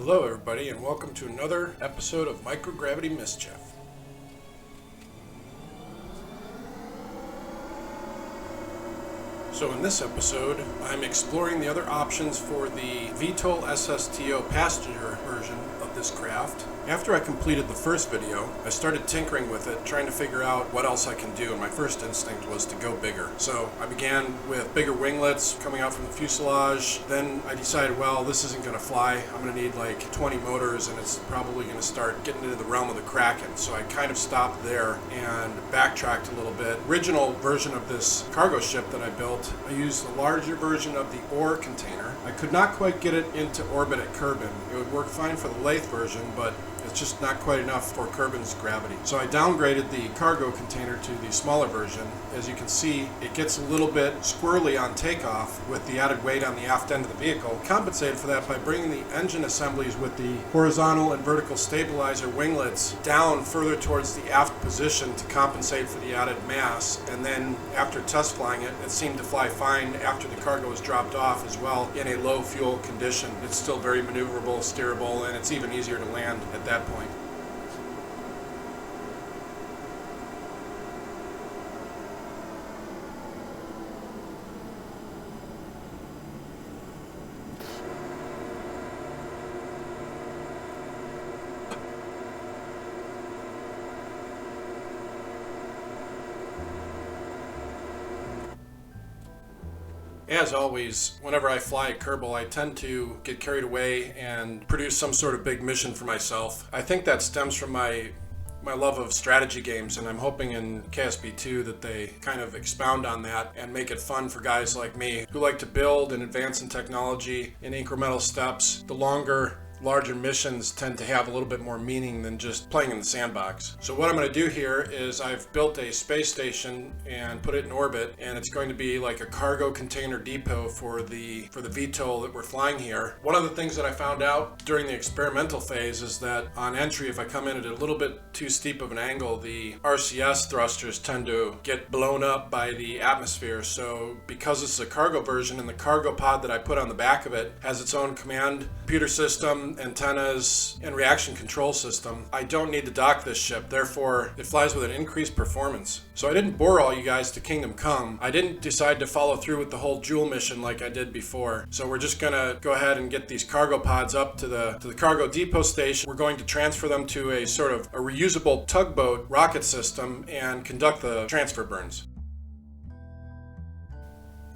Hello everybody and welcome to another episode of Microgravity Mischief. So in this episode, I'm exploring the other options for the Vtol Ssto passenger version of this craft. After I completed the first video, I started tinkering with it, trying to figure out what else I can do, and my first instinct was to go bigger. So I began with bigger winglets coming out from the fuselage. Then I decided, well, this isn't going to fly. I'm going to need like 20 motors, and it's probably going to start getting into the realm of the Kraken. So I kind of stopped there and backtracked a little bit. Original version of this cargo ship that I built, I used a larger version of the ore container. I could not quite get it into orbit at Kerbin. It would work fine for the lathe version, but it's just not quite enough for Kerbin's gravity. So I downgraded the cargo container to the smaller version. As you can see, it gets a little bit squirrely on takeoff with the added weight on the aft end of the vehicle. Compensated for that by bringing the engine assemblies with the horizontal and vertical stabilizer winglets down further towards the aft position to compensate for the added mass. And then after test flying it, it seemed to fly fine after the cargo was dropped off as well in a low fuel condition. It's still very maneuverable, steerable, and it's even easier to land at that point. As always, whenever I fly at Kerbal, I tend to get carried away and produce some sort of big mission for myself. I think that stems from my love of strategy games, and I'm hoping in KSP2 that they kind of expound on that and make it fun for guys like me who like to build and advance in technology in incremental steps. The larger missions tend to have a little bit more meaning than just playing in the sandbox. So what I'm going to do here is I've built a space station and put it in orbit, and it's going to be like a cargo container depot for the Vtol that we're flying here. One of the things that I found out during the experimental phase is that on entry, if I come in at a little bit too steep of an angle, the RCS thrusters tend to get blown up by the atmosphere. So because this is a cargo version, and the cargo pod that I put on the back of it has its own command computer system, antennas, and reaction control system, I don't need to dock this ship. Therefore, it flies with an increased performance. So I didn't bore all you guys to Kingdom Come. I didn't decide to follow through with the whole Jewel mission like I did before. So we're just gonna go ahead and get these cargo pods up to the cargo depot station. We're going to transfer them to a sort of a reusable tugboat rocket system and conduct the transfer burns.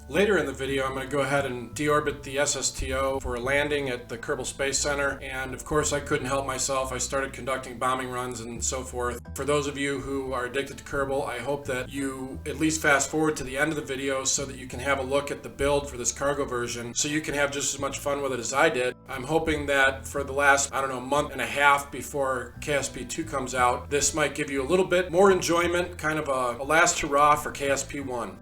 Later in the video, I'm going to go ahead and deorbit the SSTO for a landing at the Kerbal Space Center, and of course I couldn't help myself. I started conducting bombing runs and so forth. For those of you who are addicted to Kerbal, I hope that you at least fast forward to the end of the video so that you can have a look at the build for this cargo version, so you can have just as much fun with it as I did. I'm hoping that for the last, month and a half before KSP2 comes out, this might give you a little bit more enjoyment, kind of a last hurrah for KSP1.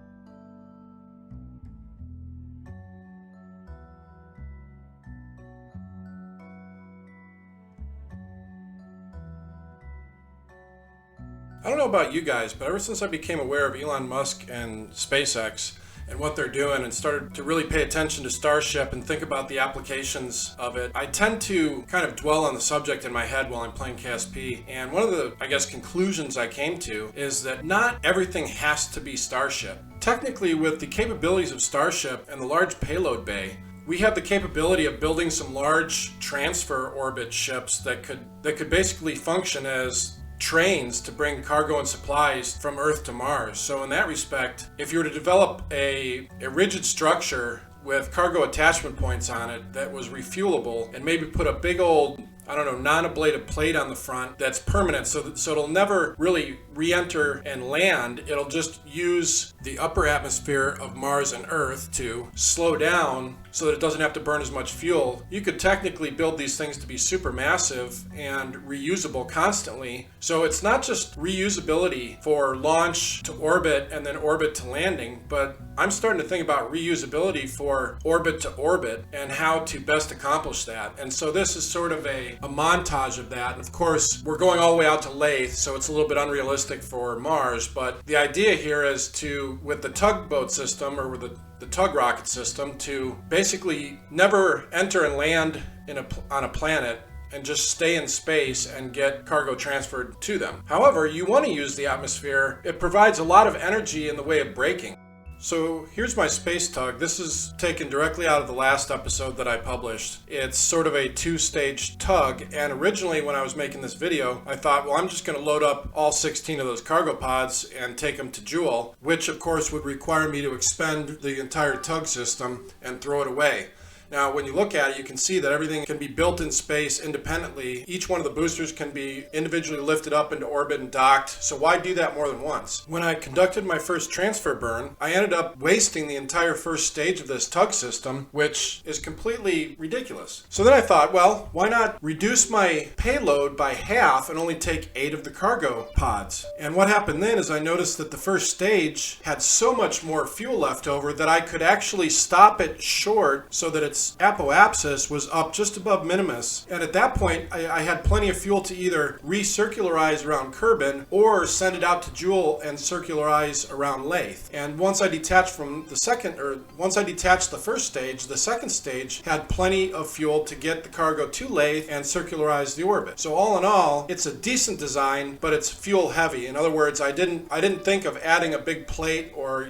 I don't know about you guys, but ever since I became aware of Elon Musk and SpaceX and what they're doing and started to really pay attention to Starship and think about the applications of it, I tend to kind of dwell on the subject in my head while I'm playing KSP. And one of the, conclusions I came to is that not everything has to be Starship. Technically, with the capabilities of Starship and the large payload bay, we have the capability of building some large transfer orbit ships that could basically function as trains to bring cargo and supplies from Earth to Mars. So in that respect, if you were to develop a rigid structure with cargo attachment points on it that was refuelable, and maybe put a big old, non-ablative plate on the front that's permanent, so it'll never really re-enter and land. It'll just use the upper atmosphere of Mars and Earth to slow down so that it doesn't have to burn as much fuel. You could technically build these things to be super massive and reusable constantly. So it's not just reusability for launch to orbit and then orbit to landing, but I'm starting to think about reusability for orbit to orbit and how to best accomplish that. And so this is sort of a montage of that. And of course, we're going all the way out to Lathe, so it's a little bit unrealistic for Mars, but the idea here is to, with the tugboat system or with the tug rocket system, to basically never enter and land on a planet and just stay in space and get cargo transferred to them. However, you want to use the atmosphere. It provides a lot of energy in the way of braking. So here's my space tug. This is taken directly out of the last episode that I published. It's sort of a two-stage tug, and originally when I was making this video, I thought, well, I'm just going to load up all 16 of those cargo pods and take them to Joule, which of course would require me to expend the entire tug system and throw it away. Now, when you look at it, you can see that everything can be built in space independently. Each one of the boosters can be individually lifted up into orbit and docked, so why do that more than once? When I conducted my first transfer burn, I ended up wasting the entire first stage of this tug system, which is completely ridiculous. So then I thought, well, why not reduce my payload by half and only take 8 of the cargo pods? And what happened then is I noticed that the first stage had so much more fuel left over that I could actually stop it short so that its apoapsis was up just above minimus, and at that point I had plenty of fuel to either recircularize around Kerbin or send it out to Joule and circularize around Lathe. And once I detached the first stage, the second stage had plenty of fuel to get the cargo to Lathe and circularize the orbit. So all in all, it's a decent design, but it's fuel heavy. In other words, I didn't think of adding a big plate or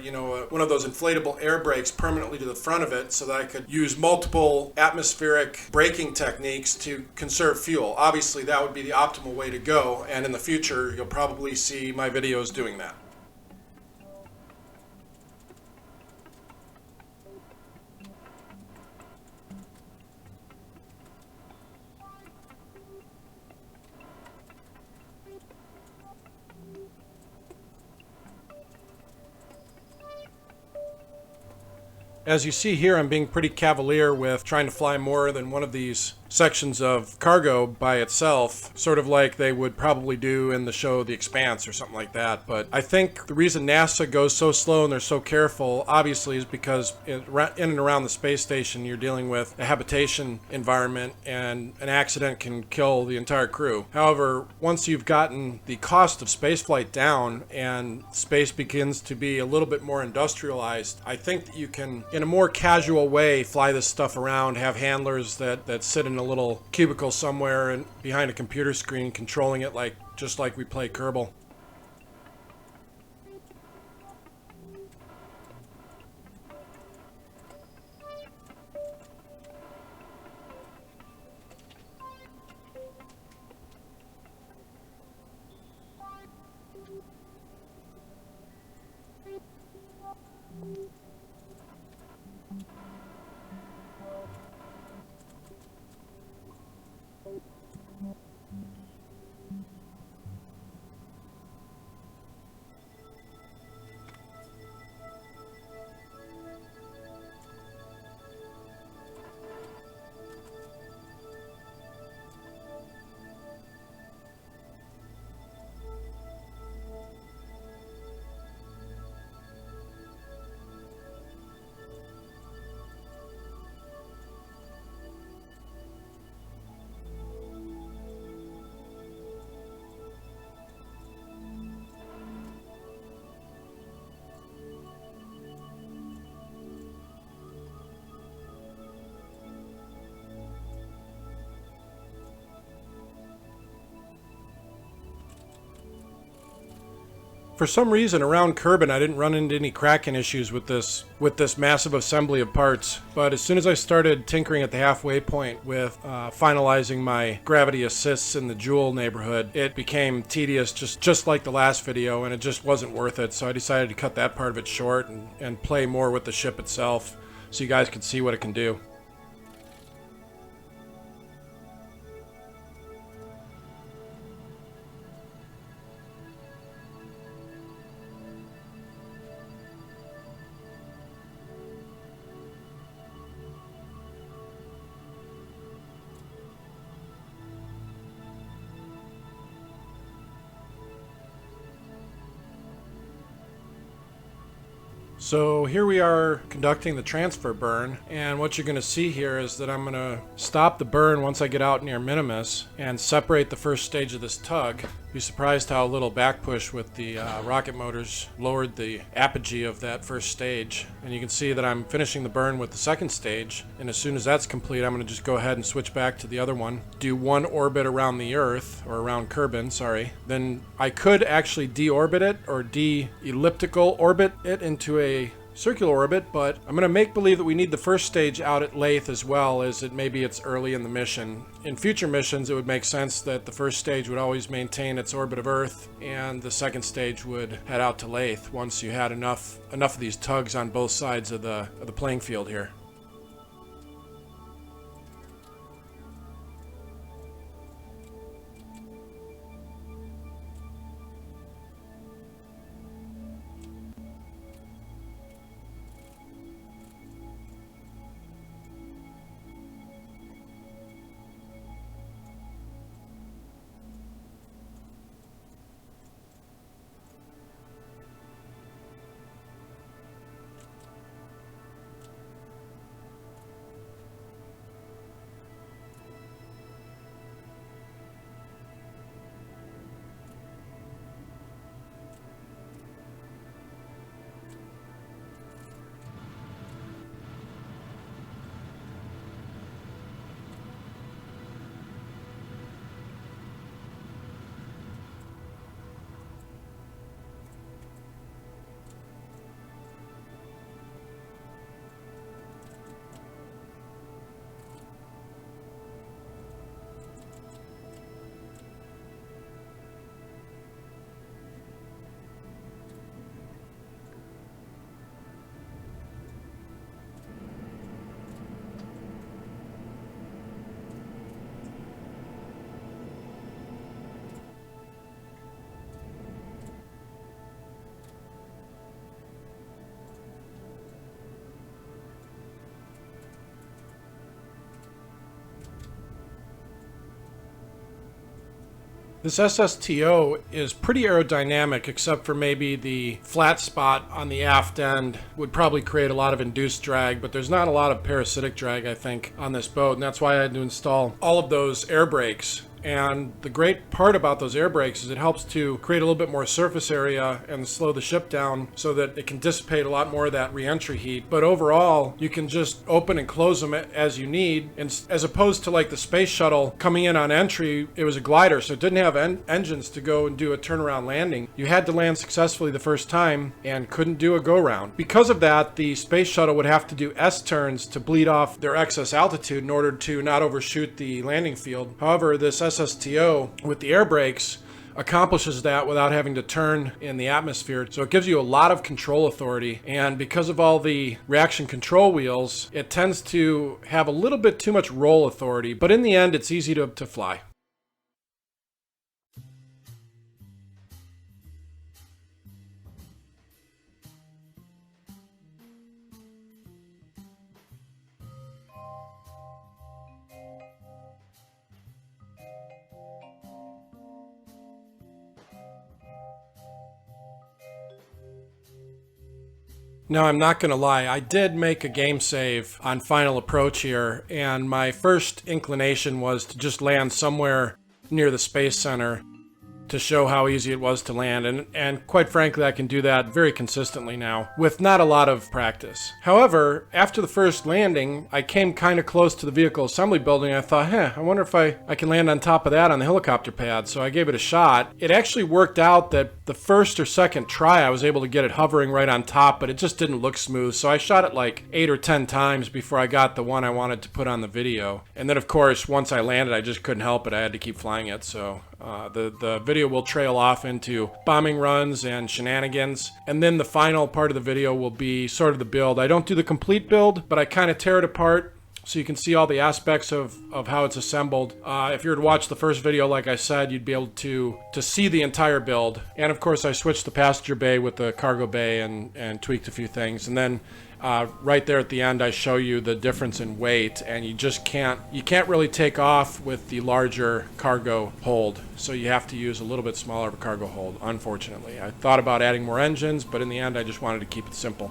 one of those inflatable air brakes permanently to the front of it so that I could use multiple atmospheric braking techniques to conserve fuel. Obviously, that would be the optimal way to go, and in the future, you'll probably see my videos doing that. As you see here, I'm being pretty cavalier with trying to fly more than one of these sections of cargo by itself, sort of like they would probably do in the show The Expanse or something like that. But I think the reason NASA goes so slow and they're so careful, obviously, is because in and around the space station, you're dealing with a habitation environment and an accident can kill the entire crew. However, once you've gotten the cost of spaceflight down and space begins to be a little bit more industrialized, I think that you can, in a more casual way, fly this stuff around, have handlers that sit in a little cubicle somewhere and behind a computer screen controlling it just like we play Kerbal. For some reason, around Kerbin, I didn't run into any cracking issues with this massive assembly of parts. But as soon as I started tinkering at the halfway point with finalizing my gravity assists in the Joule neighborhood, it became tedious, just like the last video, and it just wasn't worth it. So I decided to cut that part of it short and play more with the ship itself, so you guys could see what it can do. So here we are conducting the transfer burn, and what you're going to see here is that I'm going to stop the burn once I get out near minimus and separate the first stage of this tug. Be surprised how a little back push with the rocket motors lowered the apogee of that first stage. And you can see that I'm finishing the burn with the second stage, and as soon as that's complete, I'm going to just go ahead and switch back to the other one. Do one orbit around the Earth, or around Kerbin, sorry. Then I could actually deorbit it, or de-elliptical orbit it into a circular orbit, but I'm going to make believe that we need the first stage out at Lathe as well, as it maybe it's early in the mission. In future missions, it would make sense that the first stage would always maintain its orbit of Earth, and the second stage would head out to Lathe once you had enough of these tugs on both sides of the playing field here. This SSTO is pretty aerodynamic, except for maybe the flat spot on the aft end would probably create a lot of induced drag, but there's not a lot of parasitic drag, I think, on this boat, and that's why I had to install all of those air brakes. And the great part about those air brakes is it helps to create a little bit more surface area and slow the ship down so that it can dissipate a lot more of that re-entry heat. But overall, you can just open and close them as you need. And as opposed to like the space shuttle coming in on entry, it was a glider, so it didn't have engines to go and do a turnaround landing. You had to land successfully the first time and couldn't do a go-round. Because of that, the space shuttle would have to do S-turns to bleed off their excess altitude in order to not overshoot the landing field. However, this SSTO with the air brakes accomplishes that without having to turn in the atmosphere. So it gives you a lot of control authority, and because of all the reaction control wheels, it tends to have a little bit too much roll authority, but in the end it's easy to fly. Now, I'm not going to lie, I did make a game save on Final Approach here, and my first inclination was to just land somewhere near the Space Center to show how easy it was to land, and quite frankly I can do that very consistently now with not a lot of practice. However, after the first landing I came kind of close to the vehicle assembly building and I thought, I wonder if I can land on top of that on the helicopter pad, so I gave it a shot. It actually worked out that the first or second try I was able to get it hovering right on top, but it just didn't look smooth, so I shot it like 8 or 10 times before I got the one I wanted to put on the video. And then of course once I landed I just couldn't help it, I had to keep flying it, so the video will trail off into bombing runs and shenanigans, and then the final part of the video will be sort of the build. I don't do the complete build, but I kind of tear it apart so you can see all the aspects of how it's assembled. If you were to watch the first video, like I said, you'd be able to see the entire build. And of course I switched the passenger bay with the cargo bay and tweaked a few things, and then right there at the end I show you the difference in weight, and you can't really take off with the larger cargo hold, so you have to use a little bit smaller of a cargo hold, unfortunately. I thought about adding more engines, but in the end I just wanted to keep it simple.